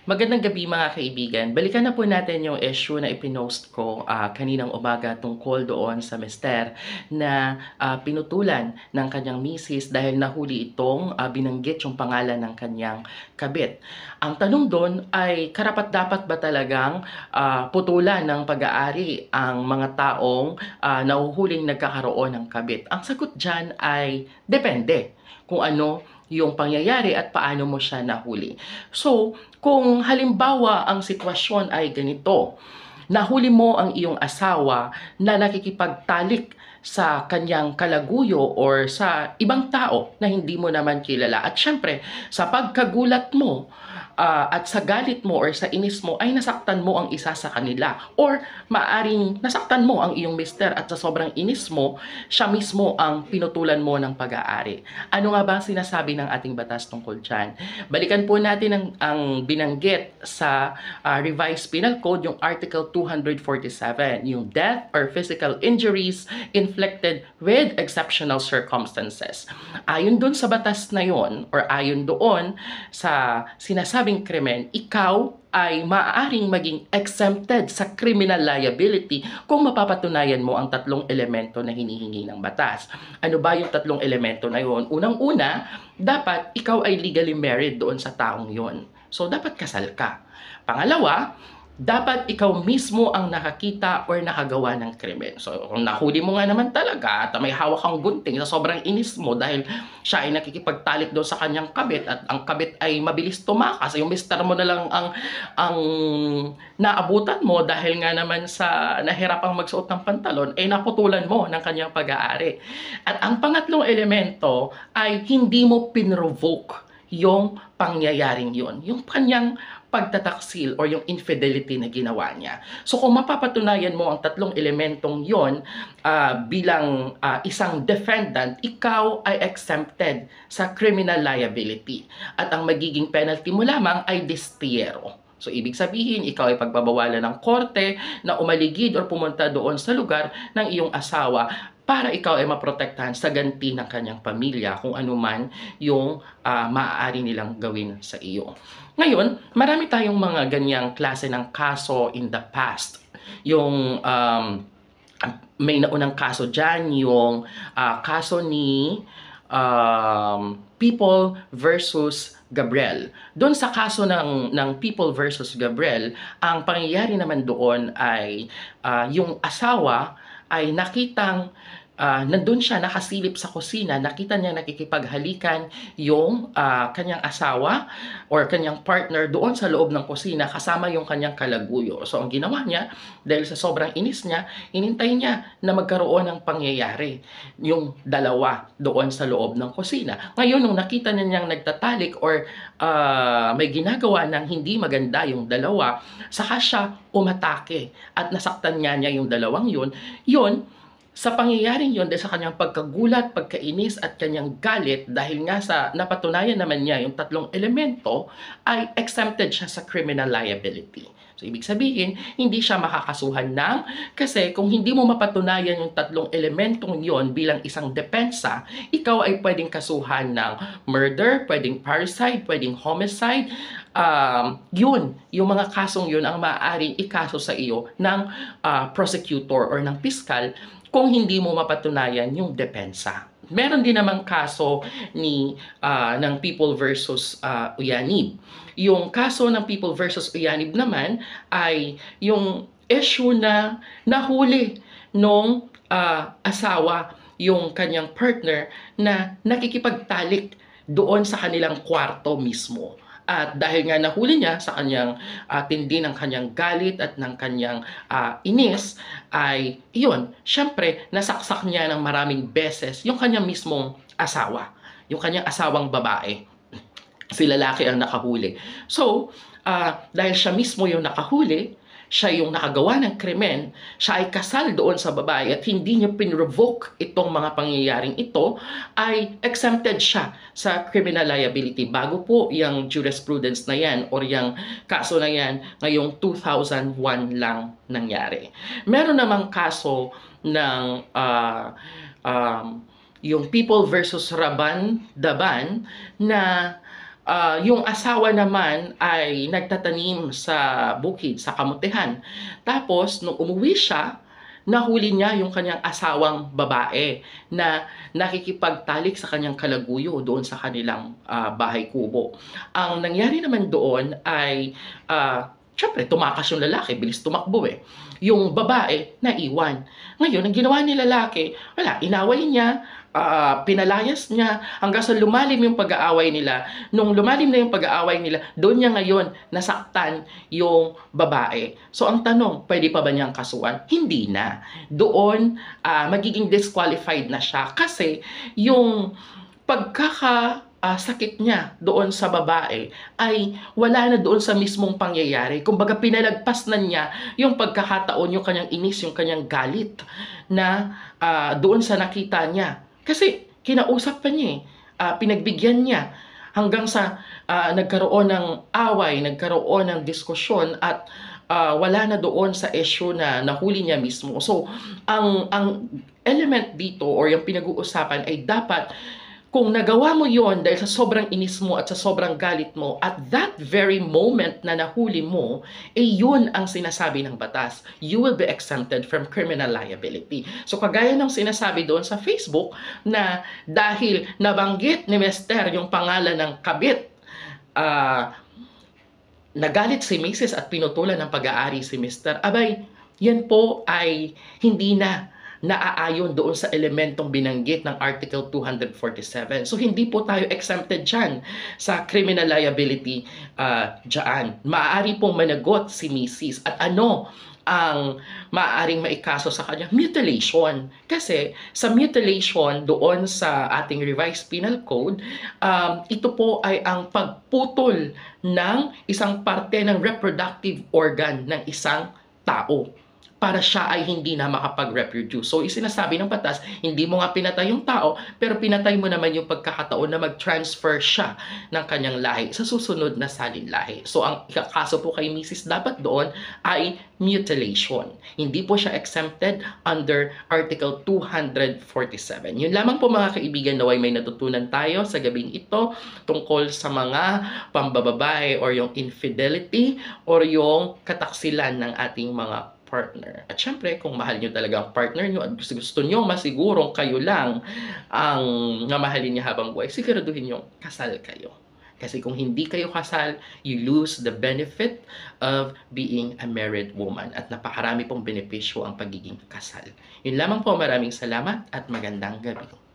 Magandang gabi mga kaibigan. Balikan na po natin yung issue na ipinost ko kaninang umaga tungkol doon sa mister na pinutulan ng kanyang misis dahil nahuli itong binanggit yung pangalan ng kanyang kabit. Ang tanong doon ay karapat-dapat ba talagang putulan ng pag-aari ang mga taong nahuhuling nagkakaroon ng kabit? Ang sagot dyan ay depende kung ano yung pangyayari at paano mo siya nahuli. So, kung halimbawa ang sitwasyon ay ganito, nahuli mo ang iyong asawa na nakikipagtalik sa kanyang kalaguyo or sa ibang tao na hindi mo naman kilala. At syempre, sa pagkagulat mo at sa galit mo or sa inis mo ay nasaktan mo ang isa sa kanila. Or maaring nasaktan mo ang iyong mister at sa sobrang inis mo, siya mismo ang pinutulan mo ng pag-aari. Ano nga ba ang sinasabi ng ating batas tungkol dyan? Balikan po natin ang binanggit sa Revised Penal Code, yung Article 247, yung death or physical injuries inflicted with exceptional circumstances. Ayon doon sa batas na yon or ayon doon sa sinasabing krimen, ikaw ay maaaring maging exempted sa criminal liability kung mapapatunayan mo ang tatlong elemento na hinihingi ng batas. Ano ba yung tatlong elemento na yon? Unang-una, dapat ikaw ay legally married doon sa taong yon. So, dapat kasal ka. Pangalawa, dapat ikaw mismo ang nakakita or nakagawa ng krimen. So, kung nahuli mo nga naman talaga at may hawak kang gunting sa sobrang inis mo dahil siya ay nakikipagtalik doon sa kanyang kabit at ang kabit ay mabilis tumakas, yung mister mo na lang ang naabutan mo dahil nga naman sa nahirapang magsuot ng pantalon, ay naputulan mo ng kanyang pag-aari. At ang pangatlong elemento ay hindi mo pinrovoke yung pangyayaring yun. Yung kanyang pagtataksil or yung infidelity na ginawa niya. So kung mapapatunayan mo ang tatlong elementong yon bilang isang defendant, ikaw ay exempted sa criminal liability. At ang magiging penalty mo lamang ay destierro. So, ibig sabihin, ikaw ay pagbabawalan ng korte na umaligid or pumunta doon sa lugar ng iyong asawa para ikaw ay maprotektahan sa ganti ng kanyang pamilya kung ano man yung maaari nilang gawin sa iyo. Ngayon, marami tayong mga ganyang klase ng kaso in the past. Yung may naunang kaso dyan, yung kaso ni People versus Gabriel. Doon sa kaso ng People versus Gabriel, ang pangyayari naman doon ay yung asawa ay nakitang nandun siya nakasilip sa kusina, nakita niya nakikipaghalikan yung kanyang asawa or kanyang partner doon sa loob ng kusina kasama yung kanyang kalaguyo. So ang ginawa niya, dahil sa sobrang inis niya, inintay niya na magkaroon ng pangyayari yung dalawa doon sa loob ng kusina. Ngayon, nung nakita niya niyang nagtatalik or may ginagawa ng hindi maganda yung dalawa, saka siya umatake at nasaktan niya yung dalawang yun, sa pangyayaring yun, dahil sa kanyang pagkagulat, pagkainis at kanyang galit, dahil nga sa napatunayan naman niya yung tatlong elemento, ay exempted siya sa criminal liability. So, ibig sabihin, hindi siya makakasuhan kasi kung hindi mo mapatunayan yung tatlong elementong yon bilang isang depensa, ikaw ay pwedeng kasuhan ng murder, pwedeng parricide, pwedeng homicide. Yung mga kasong yun ang maaaring ikaso sa iyo ng prosecutor or ng piskal kung hindi mo mapatunayan yung depensa. Meron din namang kaso ng People versus Uyanib. Yung kaso ng People versus Uyanib naman ay yung issue na nahuli nung asawa yung kanyang partner na nakikipagtalik doon sa kanilang kwarto mismo. At dahil nga nahuli niya sa kanyang tindi ng kanyang galit at ng kanyang inis, ay yun, syempre nasaksak niya ng maraming beses yung kanyang mismong asawa, yung kanyang asawang babae. Si lalaki ang nakahuli. So, dahil siya mismo yung nakahuli, siya yung nakagawa ng krimen, siya ay kasal doon sa babae at hindi niya pinrevoke itong mga pangyayaring ito, ay exempted siya sa criminal liability. Bago po yung jurisprudence na yan or yung kaso na yan ngayong 2001 lang nangyari. Meron namang kaso ng yung People versus Raban Daban na Yung asawa naman ay nagtatanim sa bukid, sa kamutihan. Tapos nung umuwi siya, nahuli niya yung kanyang asawang babae na nakikipagtalik sa kanyang kalaguyo doon sa kanilang bahay kubo. Ang nangyari naman doon ay syempre tumakas yung lalaki, bilis tumakbo eh. Yung babae naiwan. Ngayon, ang ginawa ni lalaki, wala, inaway niya, pinalayas niya hanggang sa lumalim yung pag-aaway nila. Nung lumalim na yung pag-aaway nila, doon niya ngayon nasaktan yung babae. So ang tanong, pwede pa ba niyang kasuhan? Hindi na. Doon, magiging disqualified na siya kasi yung sakit niya doon sa babae ay wala na doon sa mismong pangyayari. Kumbaga pinalagpas na niya yung pagkakataon, yung kanyang inis, yung kanyang galit na doon sa nakita niya. Kasi kinausap pa niya pinagbigyan niya hanggang sa nagkaroon ng away, nagkaroon ng diskusyon at wala na doon sa issue na nahuli niya mismo. So, ang element dito or yung pinag-uusapan ay dapat kung nagawa mo yon dahil sa sobrang inis mo at sa sobrang galit mo, at that very moment na nahuli mo, yun ang sinasabi ng batas. You will be exempted from criminal liability. So kagaya ng sinasabi doon sa Facebook na dahil nabanggit ni Mr. yung pangalan ng kabit, nagalit si Mrs. at pinutulan ng pag-aari si Mr. Abay, yan po ay hindi na naaayon doon sa elementong binanggit ng Article 247. So hindi po tayo exempted dyan sa criminal liability dyan. Maaari pong managot si Mrs. At ano ang maaaring maikaso sa kanya? Mutilation. Kasi sa mutilation doon sa ating revised penal code, ito po ay ang pagputol ng isang parte ng reproductive organ ng isang tao para siya ay hindi na makapag-reproduce. So, isinasabi ng batas, hindi mo nga pinatay yung tao, pero pinatay mo naman yung pagkakataon na mag-transfer siya ng kanyang lahi sa susunod na salin lahi. So, ang ikakaso po kay Mrs. dapat doon ay mutilation. Hindi po siya exempted under Article 247. Yun lamang po mga kaibigan, naway may natutunan tayo sa gabing ito tungkol sa mga pambababae or yung infidelity or yung kataksilan ng ating mga partner. At syempre, kung mahal nyo talaga ang partner nyo at gusto nyo masigurong kayo lang ang mamahalin niya habang buhay, siguraduhin nyo kasal kayo. Kasi kung hindi kayo kasal, you lose the benefit of being a married woman. At napakarami pong benepisyo ang pagiging kasal. Yun lamang po, maraming salamat at magandang gabi.